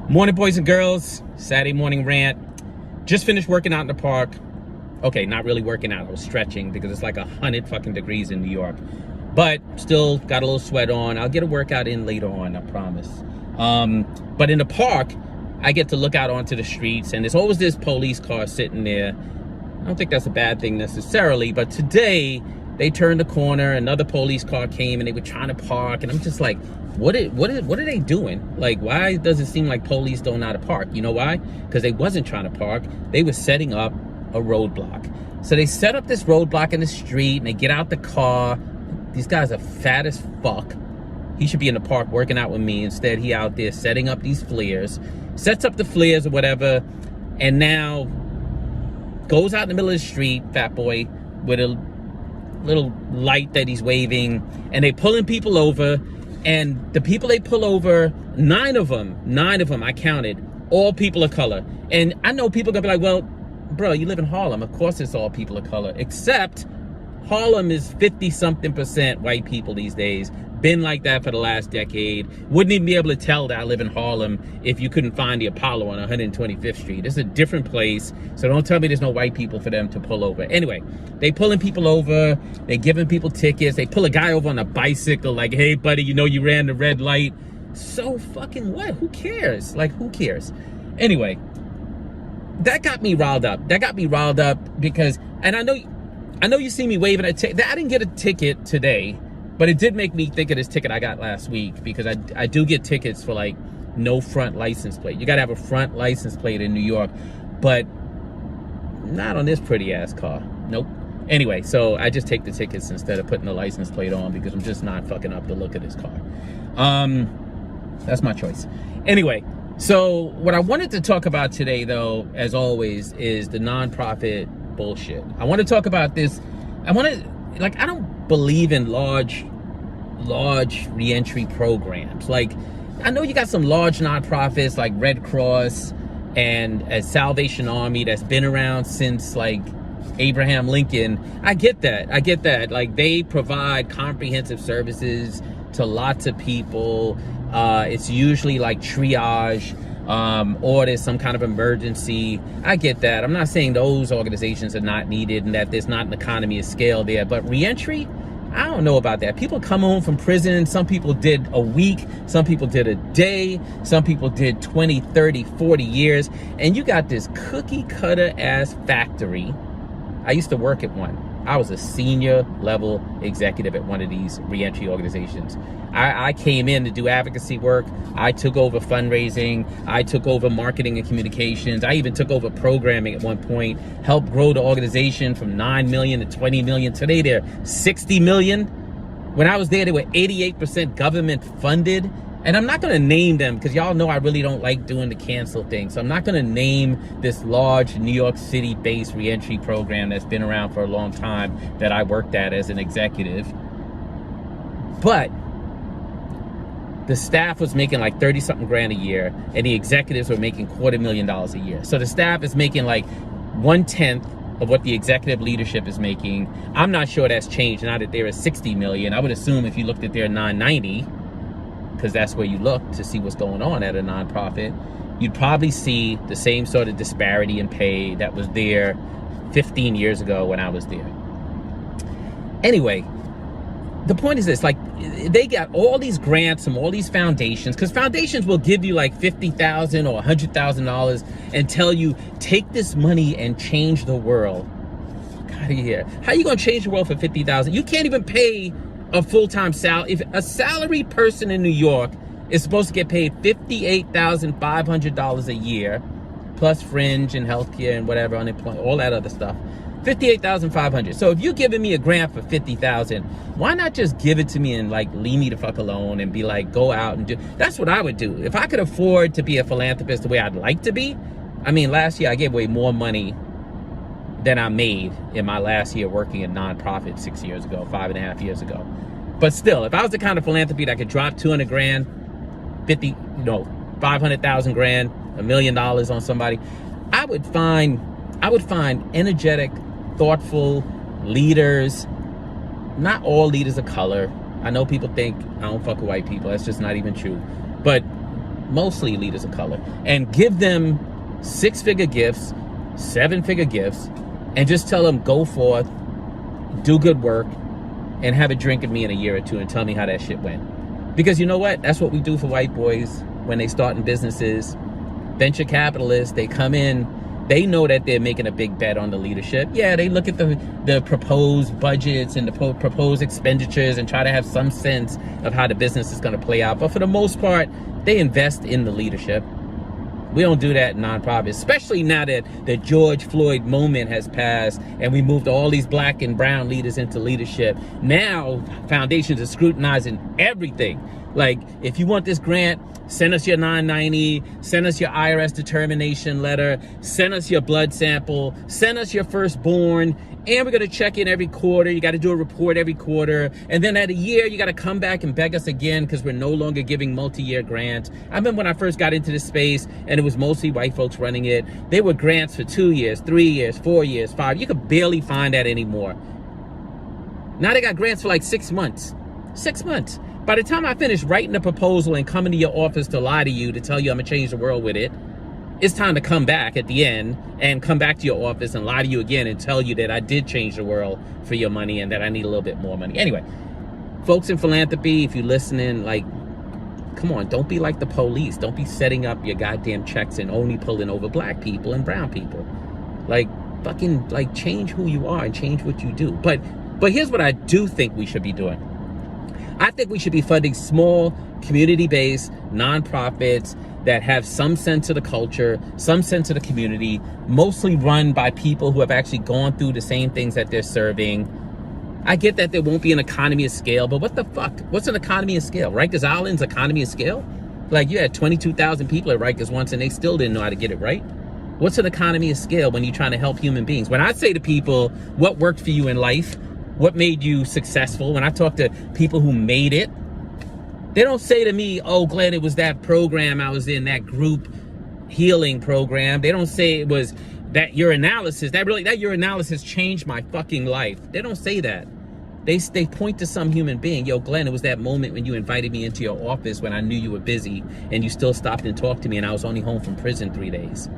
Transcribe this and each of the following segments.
Morning, boys and girls. Saturday morning rant. Just finished working out in the park. Okay, not really working out. I was stretching because it's like 100 fucking degrees in New York. But still got a little sweat on. I'll get a workout in later on, I promise. But in the park, I get to look out onto the streets, and there's always this police car sitting there. I don't think that's a bad thing necessarily, but today they turned the corner, another police car came, and they were trying to park, and I'm just like, what are they doing? Like, why does it seem like police don't know how to park? You know why? Because they wasn't trying to park. They were setting up a roadblock. So they set up this roadblock in the street, and they get out the car. These guys are fat as fuck. He should be in the park working out with me. Instead, he out there setting up these flares, sets up the flares or whatever, and now goes out in the middle of the street, fat boy, with a little light that he's waving, and they pulling people over. And the people they pull over, nine of them, I counted, all people of color. And I know people are gonna be like, well, bro, you live in Harlem. Of course it's all people of color, except Harlem is 50-something% white people these days. Been like that for the last decade. Wouldn't even be able to tell that I live in Harlem if you couldn't find the Apollo on 125th Street. It's a different place, so don't tell me there's no white people for them to pull over. Anyway, they pulling people over, they giving people tickets, they pull a guy over on a bicycle like, hey buddy, you know you ran the red light. So fucking what? Who cares? Like, who cares? Anyway, that got me riled up. Because, and I know you see me waving a ticket. I didn't get a ticket today, but it did make me think of this ticket I got last week, because I do get tickets for like no front license plate. You gotta have a front license plate in New York, but not on this pretty ass car. Nope. Anyway, so I just take the tickets instead of putting the license plate on, because I'm just not fucking up the look of this car. That's my choice. Anyway, so what I wanted to talk about today, though, as always, is the nonprofit bullshit. I want to talk about this. I don't believe in large reentry programs. Like, I know you got some large nonprofits like Red Cross and a Salvation Army that's been around since like Abraham Lincoln. I get that. Like, they provide comprehensive services to lots of people. It's usually like triage, or there's some kind of emergency. I get that. I'm not saying those organizations are not needed and that there's not an economy of scale there, but reentry, I don't know about that. People come home from prison. Some people did a week, some people did a day, some people did 20, 30, 40 years, and you got this cookie cutter ass factory. I used to work at one. I was a senior level executive at one of these reentry organizations. I came in to do advocacy work. I took over fundraising. I took over marketing and communications. I even took over programming at one point, helped grow the organization from 9 million to 20 million. Today they're 60 million. When I was there, they were 88% government funded. And I'm not going to name them, because y'all know I really don't like doing the cancel thing. So I'm not going to name this large New York City-based reentry program that's been around for a long time that I worked at as an executive. But the staff was making like 30-something grand a year, and the executives were making $250,000 a year. So the staff is making like 1/10 of what the executive leadership is making. I'm not sure that's changed now that they're at 60 million. I would assume if you looked at their 990, because that's where you look to see what's going on at a nonprofit, you'd probably see the same sort of disparity in pay that was there 15 years ago when I was there. Anyway, the point is this, like, they got all these grants from all these foundations, because foundations will give you like $50,000 or $100,000 and tell you, take this money and change the world. Get out of here. How are you going to change the world for $50,000? You can't even pay a full-time salary. If a salaried person in New York is supposed to get paid $58,500 a year, plus fringe and healthcare and whatever, unemployment, all that other stuff, $58,500. So if you're giving me a grant for $50,000, why not just give it to me and like leave me the fuck alone and be like, go out and do? That's what I would do if I could afford to be a philanthropist the way I'd like to be. I mean, last year I gave away more money than I made in my last year working in nonprofit 6 years ago, 5.5 years ago. But still, if I was the kind of philanthropy that could drop 200 grand, 500,000 grand, $1 million on somebody, I would find energetic, thoughtful leaders. Not all leaders of color. I know people think I don't fuck with white people. That's just not even true. But mostly leaders of color, and give them 6-figure gifts, 7-figure gifts, and just tell them, go forth, do good work, and have a drink with me in a year or two and tell me how that shit went. Because you know what? That's what we do for white boys when they start in businesses. Venture capitalists, they come in, they know that they're making a big bet on the leadership. Yeah, they look at the proposed budgets and the proposed expenditures and try to have some sense of how the business is going to play out. But for the most part, they invest in the leadership. We don't do that in nonprofits, especially now that the George Floyd moment has passed and we moved all these black and brown leaders into leadership. Now, foundations are scrutinizing everything. Like, if you want this grant, send us your 990, send us your IRS determination letter, send us your blood sample, send us your firstborn, and we're gonna check in every quarter. You gotta do a report every quarter. And then at a year, you gotta come back and beg us again because we're no longer giving multi-year grants. I remember when I first got into this space and it was mostly white folks running it. They were grants for 2 years, 3 years, 4 years, 5. You could barely find that anymore. Now they got grants for like 6 months. 6 months. By the time I finish writing a proposal and coming to your office to lie to you, to tell you I'm gonna change the world with it, it's time to come back at the end and come back to your office and lie to you again and tell you that I did change the world for your money and that I need a little bit more money. Anyway, folks in philanthropy, if you're listening, like, come on, don't be like the police. Don't be setting up your goddamn checks and only pulling over black people and brown people. Like, fucking, like, change who you are and change what you do. But here's what I do think we should be doing. I think we should be funding small, community-based nonprofits that have some sense of the culture, some sense of the community, mostly run by people who have actually gone through the same things that they're serving. I get that there won't be an economy of scale, but what the fuck? What's an economy of scale? Rikers Island's economy of scale? Like, you had 22,000 people at Rikers once and they still didn't know how to get it right. What's an economy of scale when you're trying to help human beings? When I say to people, what worked for you in life? What made you successful? When I talk to people who made it, they don't say to me, oh, Glenn, it was that program I was in, that group healing program. They don't say it was that your analysis, that your analysis changed my fucking life. They don't say that. They point to some human being. Yo, Glenn, it was that moment when you invited me into your office when I knew you were busy and you still stopped and talked to me and I was only home from prison 3 days.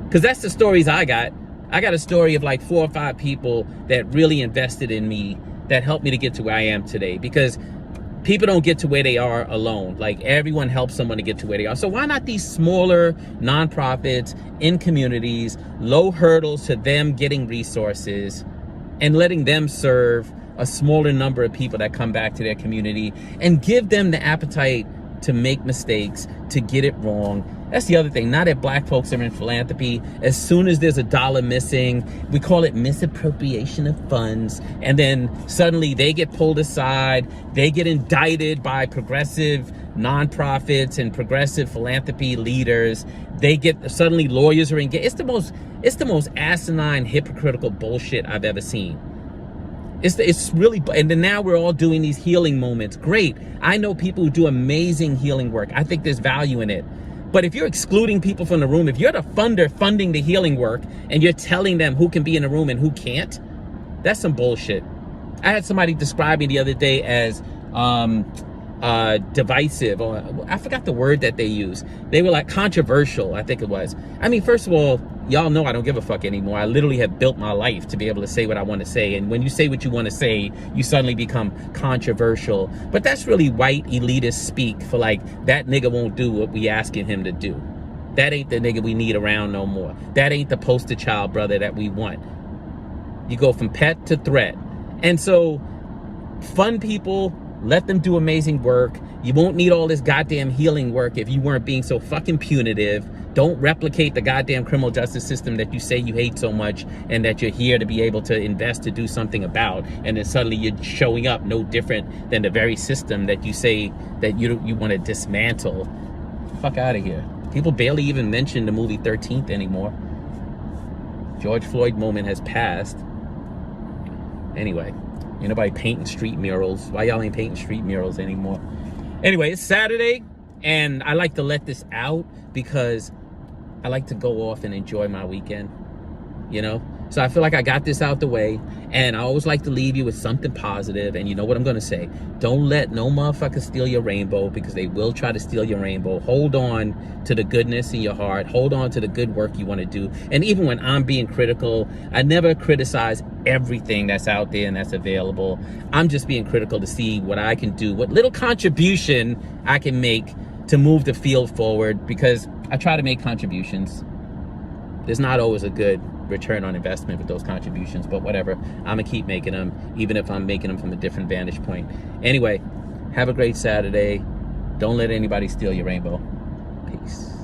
Because that's the stories I got. I got a story of like 4 or 5 people that really invested in me, that helped me to get to where I am today. Because people don't get to where they are alone. Like, everyone helps someone to get to where they are. So why not these smaller nonprofits in communities, low hurdles to them getting resources and letting them serve a smaller number of people that come back to their community and give them the appetite to make mistakes, to get it wrong. That's the other thing. Now that black folks are in philanthropy, as soon as there's a dollar missing, we call it misappropriation of funds. And then suddenly they get pulled aside. They get indicted by progressive nonprofits and progressive philanthropy leaders. They get, suddenly lawyers are engaged. It's the most asinine, hypocritical bullshit I've ever seen. It's really, and then now we're all doing these healing moments. Great. I know people who do amazing healing work. I think there's value in it. But if you're excluding people from the room, if you're the funder funding the healing work and you're telling them who can be in the room and who can't, that's some bullshit. I had somebody describe me the other day as divisive, or I forgot the word that they used. They were like controversial, I think it was. I mean, first of all, y'all know I don't give a fuck anymore. I literally have built my life to be able to say what I want to say. And when you say what you want to say, you suddenly become controversial. But that's really white elitist speak for like, that nigga won't do what we asking him to do. That ain't the nigga we need around no more. That ain't the poster child brother that we want. You go from pet to threat. And so fund people, let them do amazing work. You won't need all this goddamn healing work if you weren't being so fucking punitive. Don't replicate the goddamn criminal justice system that you say you hate so much and that you're here to be able to invest to do something about. And then suddenly you're showing up no different than the very system that you say that you want to dismantle. Fuck out of here. People barely even mention the movie 13th anymore. George Floyd moment has passed. Anyway, ain't nobody painting street murals. Why y'all ain't painting street murals anymore? Anyway, it's Saturday, and I like to let this out because I like to go off and enjoy my weekend. You know, So I feel like I got this out the way, and I always like to leave you with something positive. And you know what I'm gonna say? Don't let no motherfucker steal your rainbow, because they will try to steal your rainbow. Hold on to the goodness in your heart. Hold on to the good work you want to do. And even when I'm being critical, I never criticize everything that's out there and that's available. I'm just being critical to see what I can do, what little contribution I can make to move the field forward, because I try to make contributions. There's not always a good return on investment with those contributions, but whatever. I'm gonna keep making them, even if I'm making them from a different vantage point. Anyway, have a great Saturday. Don't let anybody steal your rainbow. Peace.